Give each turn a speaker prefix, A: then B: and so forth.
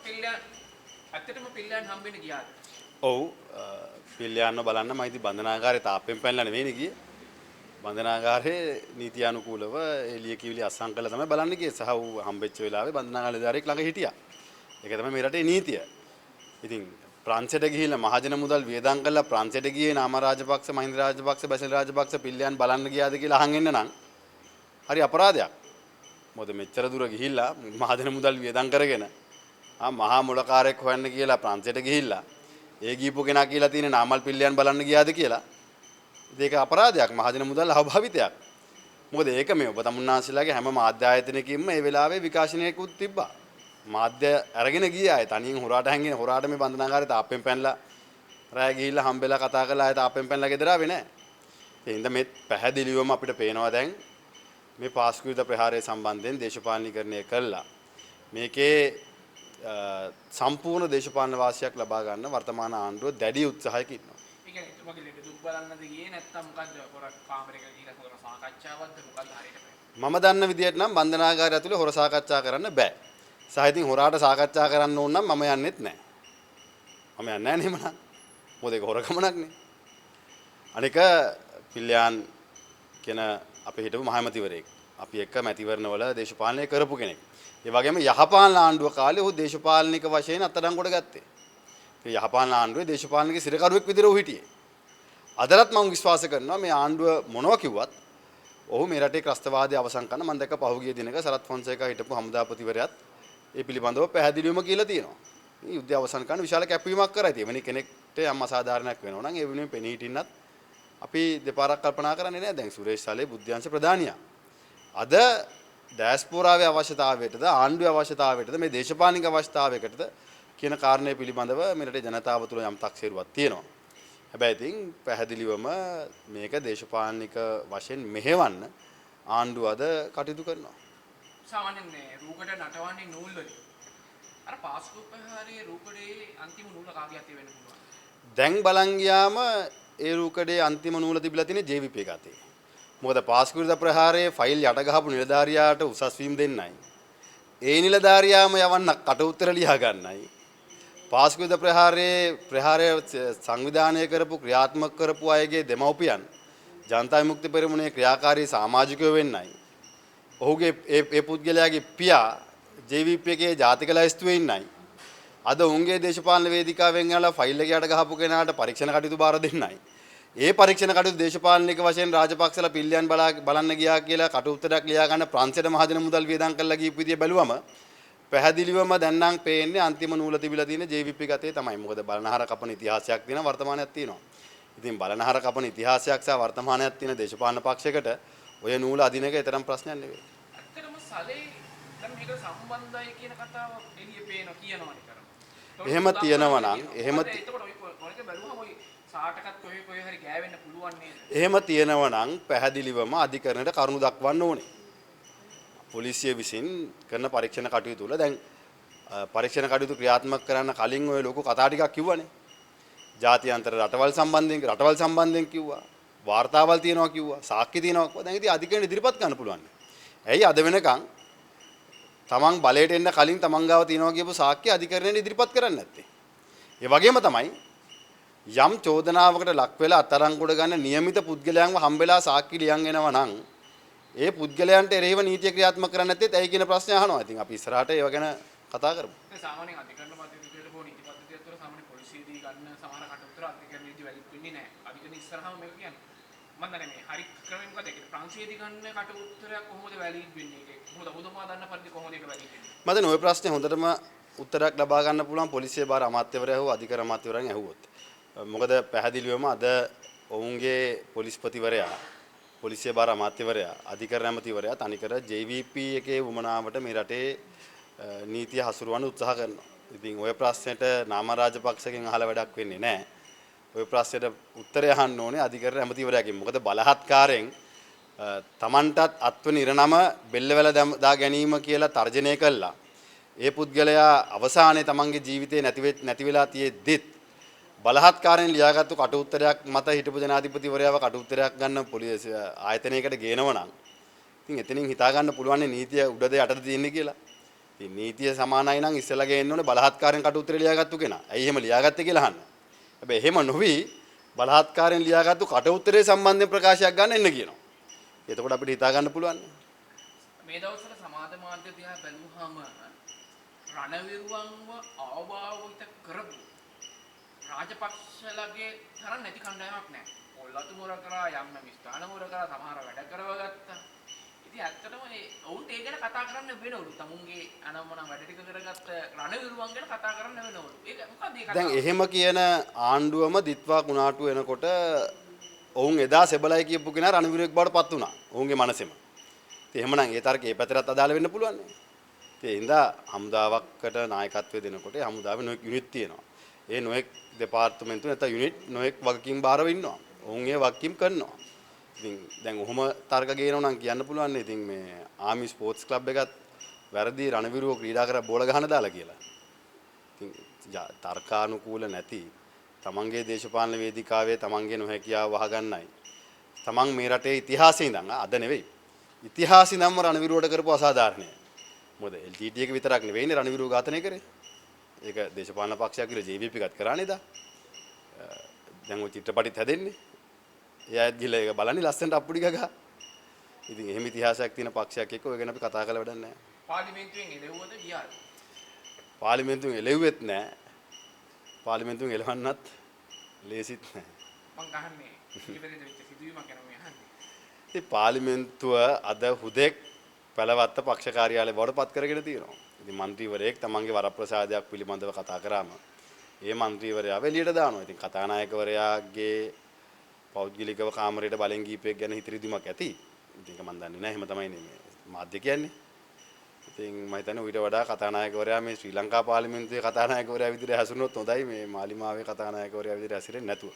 A: පිල්ලයන් ඇත්තටම පිල්ලයන් හම්බෙන්න ගියාද?
B: ඔව් පිල්ලයන්ව බලන්න මම ඉතින් බන්ධනාගාරේ තාප්පෙන් පැනලා නෙවෙයිනේ ගියේ. බන්ධනාගාරේ නීතියානුකූලව එළිය කිවිලි අස්සම් කළා තමයි බලන්න ගියේ. සහ ඌ හම්බෙච්ච වෙලාවේ බන්ධනාගාරේ ළඟ හිටියා. ඒක තමයි මේ රටේ නීතිය. ඉතින් ප්‍රංශයට ගිහිල්ලා මහජන මුදල් වියදම් කරලා ප්‍රංශයට ගියේ නාම රාජපක්ෂ මහින්ද රාජපක්ෂ බැසිල් රාජපක්ෂ පිල්ලයන් බලන්න ගියාද කියලා අහන් එන්න නම් හරි අපරාධයක්. මොකද මෙච්චර දුර ගිහිල්ලා මහජන මුදල් වියදම් කරගෙන මහා මුලකාරයෙක් හොයන්න කියලා ප්‍රංශයට ගිහිල්ලා ඒ ගිහපු කෙනා කියලා තියෙන නාමල් පිල්ලයන් බලන්න ගියාද කියලා ඒක අපරාධයක් මහජන මුදල් අභාවිතයක්. මොකද ඒක මේ ඔබ තමුන්නාන්සලාගේ හැම මාධ්‍ය ආයතනයකින්ම ඒ වෙලාවේ විකාශනයකුත් තිබ්බා. මාධ්‍ය අරගෙන ගියා අය තනියෙන් හොරාට හැංගෙන හොරාට මේ බන්ධනාගාරේ තාප්පෙන් පැනලා රාය ගිහිල්ලා හම්බෙලා කතා කරලා ආය තාප්පෙන් පැනලා ගෙදර ආවේ නැහැ. ඒ හින්දා මේ පැහැදිලිවම අපිට පේනවා දැන් මේ පාස්කු විරුද්ධ ප්‍රහාරය සම්බන්ධයෙන් දේශපාලනීකරණය කළා. මේකේ සම්පූර්ණ දේශපාලන වාසියක් ලබා ගන්න වර්තමාන ආණ්ඩුව දැඩි උත්සාහයක ඉන්නවා.
A: ඒ කියන්නේ ඔබගේ ලෙඩ දුක් බලන්නද ගියේ නැත්නම් මොකද්ද පොරක් කාමරයක ගිහලා කරන සාකච්ඡාවක්ද මොකද්ද හරියට?
B: මම දන්න විදිහට නම් බන්ධනාගාරය ඇතුලේ හොර සාකච්ඡා කරන්න බෑ. සහ ඉතින් හොරාට සාකච්ඡා කරන්න ඕන නම් මම යන්නෙත් නැහැ. මම යන්නේ නැහැ නෙමනම්. මොකද ඒක හොර ගමනක් නේ. අනික පිල්ලයන් කියන අපේ හිටපු මහමැතිවරයෙක්. අපි එක්ක මැතිවරණවල දේශපාලනය කරපු කෙනෙක්. ඒ වගේම යහපාලන ආණ්ඩුව කාලේ ඔහු දේශපාලනික වශයෙන් අත්අඩංගුවට ගත්තේ. ඒ යහපාලන ආණ්ඩුවේ දේශපාලනික සිරකරුවෙක් විදිහට ඔහු හිටියේ. අදටත් මම විශ්වාස කරනවා මේ ආණ්ඩුව මොනවා කිව්වත් ඔහු මේ රටේ ත්‍රස්තවාදය අවසන් කරන මම දැක්ක පහුගිය දිනක සරත් ෆොන්සේකා හිටපු හමුදාපතිවරයාත් ඒ පිළිබඳව පැහැදිලිවම කියලා තියෙනවා. මේ යුද්ධය අවසන් කරන විශාල කැපවීමක් කරා. ඉතින් වෙන කෙනෙක්ට යම් අසාධාරණයක් වෙනවා නම් ඒ වෙනුවෙන් පෙනී හිටින්නත් අපි දෙපාරක් කල්පනා කරන්නේ නැහැ. දැන් සුරේෂ් සාලේ බුද්ධ්‍යංශ ප්‍රධානියා. අද ඩයස්පෝරාවේ අවශ්‍යතාවයටද ආණ්ඩුවේ අවශ්‍යතාවයටද මේ දේශපාලනික අවශ්‍යතාවයකටද කියන කාරණේ පිළිබඳව මේ රටේ ජනතාව තුළ යම් තක්සේරුවක් තියෙනවා. හැබැයි ඉතින් පැහැදිලිවම මේක දේශපාලනික වශයෙන් මෙහෙවන්න ආණ්ඩුව අද කටයුතු කරනවා.
A: සාමාන්‍යයෙන් රූකඩ නටවන්නේ නූල් වලින්. අර පාස්කු ප්‍රහාරයේ රූකඩේ අන්තිම නූල කාගේ අතේ වෙන්න පුළුවන්?
B: දැන් බලන් ගියාම ඒ රූකඩේ අන්තිම නූල තිබිලා තියෙන්නේ JVP එක අතේ. මොකද පාස්කු විරුද්ධ ප්‍රහාරයේ ෆයිල් යට ගහපු නිලධාරියාට උසස් වීම දෙන්නයි. ඒ නිලධාරියාම යවන්න කට උත්තර ලියා ගන්නයි. පාස්කු විරුද්ධ ප්‍රහාරය සංවිධානය කරපු ක්‍රියාත්මක කරපු අයගේ දෙමව්පියන් ජනතා විමුක්ති පෙරමුණේ ක්‍රියාකාරී සමාජිකයෝ වෙන්නයි. ඔහුගේ ඒ පුද්ගලයාගේ පියා JVP එකේ ජාතික ලැයිස්තුවේ ඉන්නයි. අද උන්ගේ දේශපාලන වේදිකාවෙන් යනවා ෆයිල් එක යට ගහපු කෙනාට පරීක්ෂණ කටයුතු බාර දෙන්නයි. ඒ පරීක්ෂණ කටයුතු දේශපාලනික වශයෙන් රාජපක්ෂලා පිල්ලයන් බලන්න ගියා කියලා කටුතරක් ලියා ගන්න ප්‍රංශයට මහජන මුදල් වියදම් කරලා ගියපු විදිය බැලුවම පැහැදිලිවම දැන් නම් පේන්නේ අන්තිම නූල තිබිලා තියෙන JVP ගතේ තමයි. මොකද බලනහර කපන ඉතිහාසයක් තියෙනවා වර්තමානයක් තියෙනවා. ඉතින් බලනහර කපන ඉතිහාසයක් සහ වර්තමානයක් තියෙන දේශපාලන පක්ෂයකට ඔය නූල අදින එක තරම් ප්‍රශ්නයක් නෙවෙයි.
A: ඇත්තටම සලේ දැන් මේක සම්බන්ධයි කියන කතාව එළිය පේනවා කියනවනේ කරන්නේ.
B: එහෙම තියෙනවා නම් එහෙම
A: සාටකත් කොහේ හරි ගෑවෙන්න පුළුවන් නේද?
B: එහෙම තියෙනවා නම් පැහැදිලිවම අධිකරණයට කරුණු දක්වන්න ඕනේ. පොලිසිය විසින් කරන පරීක්ෂණ කටයුතු වල දැන් පරීක්ෂණ කටයුතු ක්‍රියාත්මක කරන්න කලින් ඔය ලොකු කතා ටිකක් කිව්වනේ. ජාත්‍යන්තර රටවල් සම්බන්ධයෙන් කිව්වා. වාර්තාවල් තියෙනවා කිව්වා. සාක්ෂි තියෙනවා. දැන් ඉතින් අධිකරණ ඉදිරිපත් කරන්න පුළුවන්. ඇයි අද වෙනකන් තමන් බලයට එන්න කලින් තමන් ගාව තියෙනවා කියපු සාක්ෂි අධිකරණයට ඉදිරිපත් කරන්නේ නැත්තේ. ඒ වගේම තමයි යම් චෝදනාවකට ලක් වෙලා අත්අඩංගුවට ගන්න නියමිත පුද්ගලයන්ව හම්බෙලා සාක්ෂි ලියන් එනවා නම් ඒ පුද්ගලයන්ට එරෙහිව නීතිය ක්‍රියාත්මක කරන්නේ නැත්තේ ඇයි කියන ප්‍රශ්නේ අහනවා. ඉතින් අපි ඉස්සරහට ඒව ගැන කතා කරමු.
A: සාමාන්‍යයෙන් අධිකරණ පද්ධතියට හෝ නීති පද්ධතිය අතර සාමාන්‍ය පොලිසියදී ගන්න සමහර කටයුතු අධිකරණයේදී වැලිඩ් වෙන්නේ නැහැ. අධිකරණ ඉස්සරහම මේක කියන්නේ. මම දන්නේ මේ හරි ක්‍රමෙ මොකද ඒක ප්‍රංශයේදී ගන්න කටයුතුරයක් කොහොමද වැලිඩ් වෙන්නේ? ඒක කොහොමද ඔබතුමා දන්න පරිදි කොහොමද ඒක වැලිඩ් වෙන්නේ?
B: මම දැන් ওই ප්‍රශ්නේ හොඳටම උත්තරයක් ලබා ගන්න පුළුවන් පොලිසිය බාර අමාත්‍යවරයා හෝ අධිකරණ අමාත්‍යවරයන් ඇහුවොත්. මොකද පැහැදිලිවම අද ඔවුන්ගේ පොලිස්පතිවරයා පොලිසිය බාර අමාත්‍යවරයා අධිකරණ ඇමතිවරයා තනිකර JVP එකේ වමනාවට මේ රටේ නීතිය හසුරවන්න උත්සාහ කරනවා. ඉතින් ওই ප්‍රශ්නෙට නාම රාජපක්ෂගෙන් අහලා වැඩක් වෙන්නේ නැහැ. ওই ප්‍රශ්නෙට උත්තරය අහන්න ඕනේ අධිකරණ ඇමතිවරයාගෙන්. මොකද බලහත්කාරයෙන් තමන්ටත් අත්වන ඉරණම බෙල්ලවැල දා ගැනීම කියලා තර්ජනය කළා. ඒ පුද්ගලයා අවසානයේ තමන්ගේ ජීවිතේ නැති වෙලා තියෙද්දිත් බලහත්කාරයෙන් ලියාගත්තු කට උත්තරයක් මත හිටපු ජනාධිපතිවරයාව කට උත්තරයක් ගන්න පොලිස් ආයතනයකට ගේනව නම් ඉතින් එතනින් හිතා ගන්න පුළුවන් නීතිය උඩද යටද තියෙන්නේ කියලා. ඉතින් නීතිය සමානයි නම් ඉස්සලා ගේන්න ඕනේ බලහත්කාරයෙන් කට උතරේ ලියාගත්තු කෙනා. ඇයි එහෙම ලියාගත්තේ කියලා අහන්න. හැබැයි එහෙම නොවි බලහත්කාරයෙන් ලියාගත්තු කට උතරේ සම්බන්ධයෙන් ප්‍රකාශයක් ගන්න එන්න කියනවා. එතකොට අපිට හිතා ගන්න පුළුවන්.
A: මේ දවස්වල සමාජ මාධ්‍ය දිහා බැලුවහම රණවිරුවන්ව ආවාවිත කරපු රාජපක්ෂලගේ තරම් නැති කණ්ඩායමක් නැහැ. පොල්ලතු මුර කරා යම් මිස්ථාන මුර කරා සමහර වැඩ කරවගත්තා. ඉතින් ඇත්තටම ඔවුන්ට ඒ ගැන කතා කරන්න වෙනවලු. තමුන්ගේ අනම්මන වැඩ ටික කරගත්ත රණවිරුවන් ගැන කතා කරන්න වෙනවලු. ඒක මොකද ඒ කතාව?
B: දැන් එහෙම කියන ආණ්ඩුවම දිත්වා කුණාටු වෙනකොට ඔවුන් එදා සෙබලයි කියපු කෙනා රණවිරුවෙක් බවට පත් වුණා. ඔවුන්ගේ මනසෙම. ඉතින් එහෙමනම් ඒ තර්කේ ඒ පැතරත් අදාළ වෙන්න පුළුවන් නේ. ඒ හින්දා හමුදාවකට නායකත්වය දෙනකොට ඒ හමුදාවේ නොඑක් යුනිට් තියෙනවා. ඒ නොඑක් දෙපාර්තමේන්තු නැත්නම් යුනිට් නොඑක් වගකීම් බාරව ඉන්නවා. ඔවුන් ඒ වගකීම් කරනවා. ඉතින් දැන් ඔහොම තර්ක ගේනවා නම් කියන්න පුළුවන් නේ. ඉතින් මේ ආමි ස්පෝර්ට්ස් ක්ලබ් එකත් වැරදි රණවිරුවෝ ක්‍රීඩා කර බෝල ගහන දාලා කියලා. ඉතින් තර්කානුකූල නැති තමන්ගේ දේශපාලන වේදිකාවේ තමන්ගේ නොහැකියාව වහගන්නයි. තමන් මේ රටේ ඉතිහාසයේ ඉඳන් අද නෙවෙයි. ඉතිහාසයේ ඉඳන්ම රණවිරුවට කරපු අසාධාරණයි. මොකද LTT එක විතරක් නෙවෙයිනේ රණවිරුව ඝාතනය කරේ. ඒක දේශපාලන පක්ෂයක් කියලා JVP එකත් කරා නේද? දැන් ඔය චිත්‍රපටිත් හැදෙන්නේ. එයාත් ගිහලා ඒක බලන්නේ ලස්සනට අප්පුඩි ගගා. ඉතින් එහෙම ඉතිහාසයක් තියෙන පක්ෂයක් එක්ක ඔය ගැන අපි කතා කරලා වැඩක් නැහැ.
A: පාර්ලිමේන්තුවෙන් එළවුවද ගියාද?
B: පාර්ලිමේන්තුවෙන් එළෙව්වෙත් නැහැ. පාර්ලිමේන්තුවෙන් එළවන්නත් ලේසිත් නැහැ.
A: මං අහන්නේ ඉතිපෙරේද වෙච්ච සිදුවීමක් ගැන මම අහන්නේ.
B: ඉතින් පාර්ලිමේන්තුව අද හුදෙක් පළවත්ත පක්ෂ කාර්යාලය බවට පත් කරගෙන තියෙනවා. ඉතින් മന്ത്രിවරයෙක් තමන්ගේ වරප්‍රසාදයක් පිළිබඳව කතා කරාම ඒ മന്ത്രിවරයාව එළියට දානවා. ඉතින් කතානායකවරයාගේ පෞද්ගලිකව කාමරයට බලෙන් ගිහිපෙක් ගැන හිතරිදිමක් ඇති. ඉතින් ඒක මම දන්නේ නැහැ. එහෙම තමයි මේ මාධ්‍ය කියන්නේ. ඉතින් මම හිතන්නේ ඊට වඩා කතානායකවරයා මේ ශ්‍රී ලංකා පාර්ලිමේන්තුවේ කතානායකවරයා විදිහට හැසිරුණොත් හොඳයි මේ මාලිමාවේ කතානායකවරයා විදිහට හැසිරෙන්නේ නැතුව.